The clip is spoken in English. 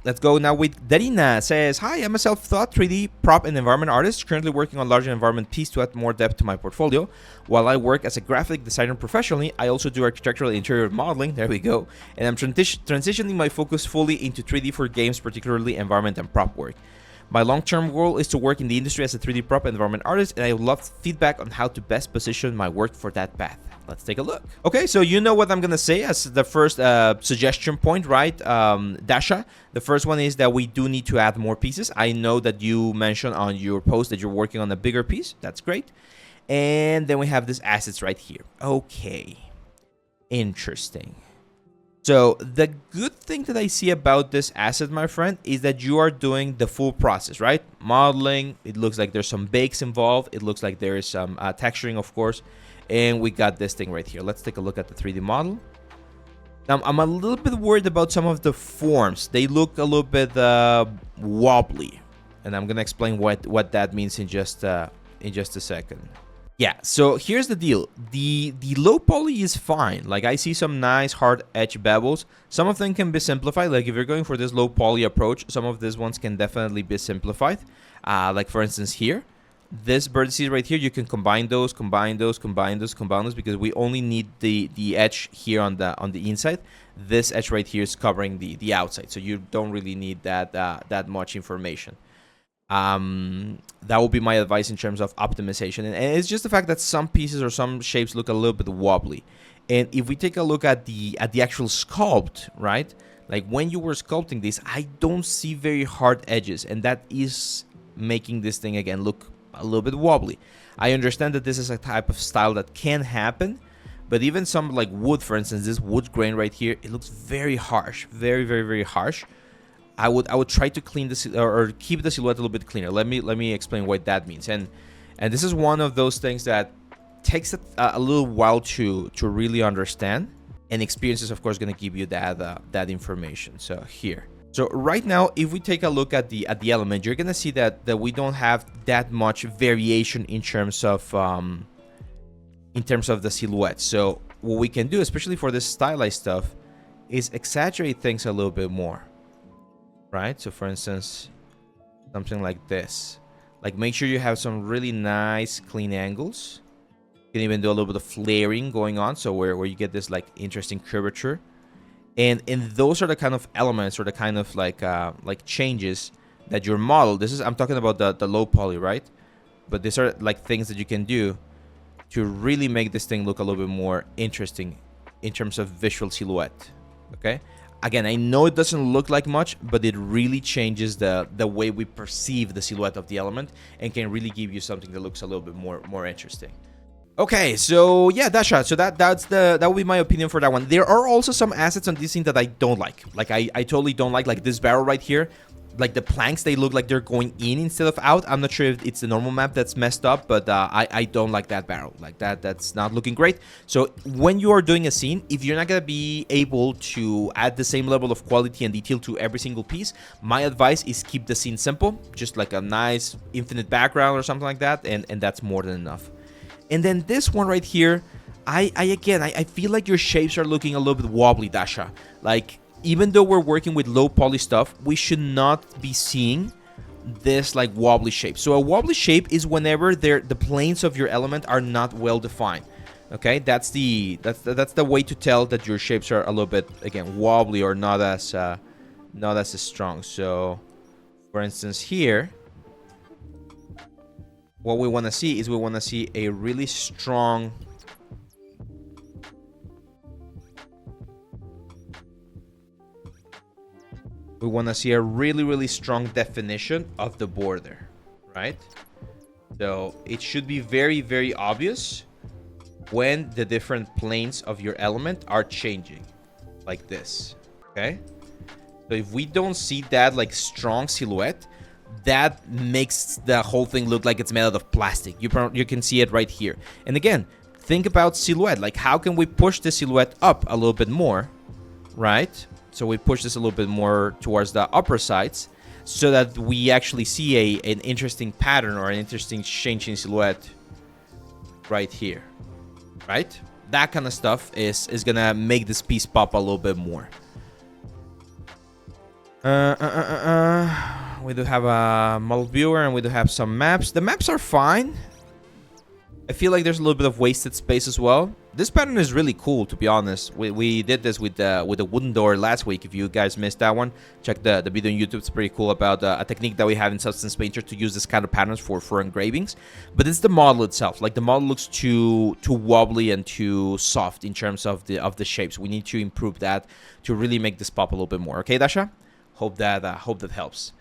let's go now with Darina. Says, hi, I'm a self-taught 3D prop and environment artist, currently working on large environment piece to add more depth to my portfolio. While I work as a graphic designer professionally, I also do architectural interior modeling, there we go, and I'm transitioning my focus fully into 3D for games, particularly environment and prop work. My long-term goal is to work in the industry as a 3D prop and environment artist, and I would love feedback on how to best position my work for that path. Let's take a look. Okay, so you know what I'm gonna say as the first suggestion point, right? Dasha, the first one is that we do need to add more pieces. I know that you mentioned on your post that you're working on a bigger piece. That's great. And then we have these assets right here. Okay, interesting. So the good thing that I see about this asset, my friend, is that you are doing the full process, right? Modeling, it looks like there's some bakes involved. It looks like there is some texturing, of course. And we got this thing right here. Let's take a look at the 3D model. Now, I'm a little bit worried about some of the forms. They look a little bit wobbly. And I'm going to explain what that means in just a second. Yeah, so here's the deal. The low poly is fine. Like, I see some nice hard edge bevels. Some of them can be simplified. Like, if you're going for this low poly approach, some of these ones can definitely be simplified. Like, for instance, here. This vertices right here, you can combine those because we only need the edge here on the inside. This edge right here is covering the outside, so you don't really need that much information. That would be my advice in terms of optimization, and it's just the fact that some pieces or some shapes look a little bit wobbly. And if we take a look at the actual sculpt, right, like when you were sculpting this, I don't see very hard edges, and that is making this thing again look a little bit wobbly. I understand that this is a type of style that can happen, but even some like wood, for instance, this wood grain right here, it looks very harsh, very harsh. I would try to clean this or keep the silhouette a little bit cleaner. Let me explain what that means. And this is one of those things that takes a little while to really understand, and experience is of course going to give you that information. So here. So right now, if we take a look at the element, you're gonna see that we don't have that much variation in terms of the silhouette. So what we can do, especially for this stylized stuff, is exaggerate things a little bit more, right? So for instance, something like this. Like, make sure you have some really nice clean angles. You can even do a little bit of flaring going on, so where you get this like interesting curvature. And those are the kind of elements or the kind of like changes that your model, I'm talking about the low poly, right? But these are like things that you can do to really make this thing look a little bit more interesting in terms of visual silhouette. Okay, again, I know it doesn't look like much, but it really changes the way we perceive the silhouette of the element, and can really give you something that looks a little bit more interesting. Okay, so yeah, Dasha. So that would be my opinion for that one. There are also some assets on this thing that I don't like. Like, I totally don't like this barrel right here. Like, the planks, they look like they're going in instead of out. I'm not sure if it's the normal map that's messed up, but I don't like that barrel. Like, that's not looking great. So when you are doing a scene, if you're not gonna be able to add the same level of quality and detail to every single piece, my advice is keep the scene simple, just like a nice infinite background or something like that, and that's more than enough. And then this one right here, I feel like your shapes are looking a little bit wobbly, Dasha. Like, even though we're working with low poly stuff, we should not be seeing this like wobbly shape. So a wobbly shape is whenever the planes of your element are not well defined. Okay, that's the way to tell that your shapes are a little bit, again, wobbly or not as strong. So, for instance, here, what we want to see is a really strong really strong definition of the border, right? So it should be very obvious when the different planes of your element are changing, like this. Okay, so if we don't see that like strong silhouette, that makes the whole thing look like it's made out of plastic. You can see it right here. And again, think about silhouette. Like, how can we push the silhouette up a little bit more, right? So we push this a little bit more towards the upper sides, so that we actually see an interesting pattern or an interesting change in silhouette right here, right? That kind of stuff is gonna make this piece pop a little bit more. We do have a model viewer and we do have some maps. The maps are fine. I feel like there's a little bit of wasted space as well. This pattern is really cool, to be honest. We did this with the wooden door last week. If you guys missed that one, check the video on YouTube. It's pretty cool about a technique that we have in Substance Painter to use this kind of patterns for engravings. But it's the model itself. Like, the model looks too wobbly and too soft in terms of the shapes. We need to improve that to really make this pop a little bit more. Okay, Dasha? Hope that helps.